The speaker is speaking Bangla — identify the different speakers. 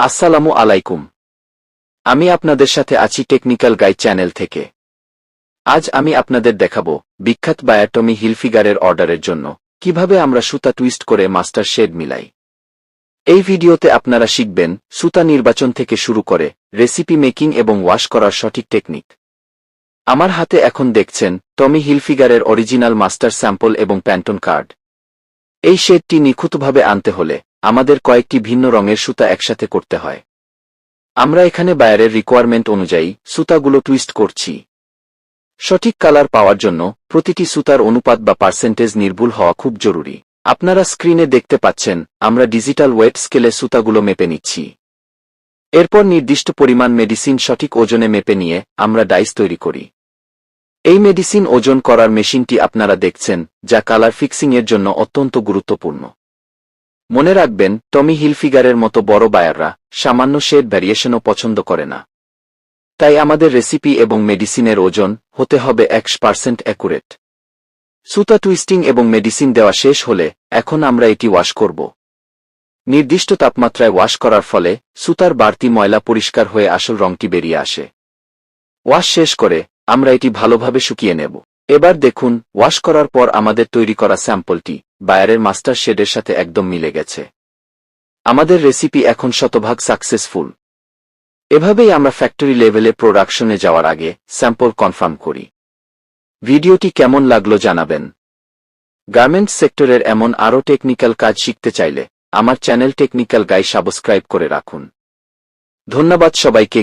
Speaker 1: আসসালামু আলাইকুম। আমি আপনাদের সাথে আছি টেকনিক্যাল গাইড চ্যানেল থেকে। আজ আমি আপনাদের দেখাবো বিখ্যাত বায়ার টমি হিলফিগারের অর্ডারের জন্য কিভাবে আমরা সুতা টুইস্ট করে মাস্টার শেড মিলাই। এই ভিডিওতে আপনারা শিখবেন সুতা নির্বাচন থেকে শুরু করে রেসিপি মেকিং এবং ওয়াশ করার সঠিক টেকনিক। আমার হাতে এখন দেখছেন টমি হিলফিগারের অরিজিনাল মাস্টার স্যাম্পল এবং প্যান্টন কার্ড। এই শেডটি নিখুঁতভাবে আনতে হলে আমাদের কয়েকটি ভিন্ন রঙের সুতা একসাথে করতে হয়। আমরা এখানে বায়ারের রিকোয়ারমেন্ট অনুযায়ী সুতাগুলো টুইস্ট করছি। সঠিক কালার পাওয়ার জন্য প্রতিটি সুতার অনুপাত বা পার্সেন্টেজ নির্ভুল হওয়া খুব জরুরি। আপনারা স্ক্রিনে দেখতে পাচ্ছেন আমরা ডিজিটাল ওয়েট স্কেলে সুতাগুলো মেপে নিচ্ছি। এরপর নির্দিষ্ট পরিমাণ মেডিসিন সঠিক ওজনে মেপে নিয়ে আমরা ডাইস তৈরি করি। এই মেডিসিন ওজন করার মেশিনটি আপনারা দেখছেন, যা কালার ফিক্সিংয়ের জন্য অত্যন্ত গুরুত্বপূর্ণ। মনে রাখবেন, টমি হিলফিগারের মতো বড় বায়াররা সামান্য শেড ভ্যারিয়েশনও পছন্দ করে না। তাই আমাদের রেসিপি এবং মেডিসিনের ওজন হতে হবে 100% অ্যাকুরেট। সুতা টুইস্টিং এবং মেডিসিন দেওয়া শেষ হলে এখন আমরা এটি ওয়াশ করব। নির্দিষ্ট তাপমাত্রায় ওয়াশ করার ফলে সুতার বাড়তি ময়লা পরিষ্কার হয়ে আসল রংটি বেরিয়ে আসে। ওয়াশ শেষ করে আমরা এটি ভালোভাবে শুকিয়ে নেব। এবার দেখুন, ওয়াশ করার পর আমাদের তৈরি করা স্যাম্পলটি বায়ারের মাস্টার শেডের সাথে একদম মিলে গেছে। আমাদের রেসিপি এখন শতভাগ সাকসেসফুল। এভাবেই আমরা ফ্যাক্টরি লেভেলে প্রোডাকশনে যাওয়ার আগে স্যাম্পল কনফার্ম করি। ভিডিওটি কেমন লাগলো জানাবেন। গার্মেন্টস সেক্টরের এমন আরও টেকনিক্যাল কাজ শিখতে চাইলে আমার চ্যানেল টেকনিক্যাল গাইড সাবস্ক্রাইব করে রাখুন। ধন্যবাদ সবাইকে।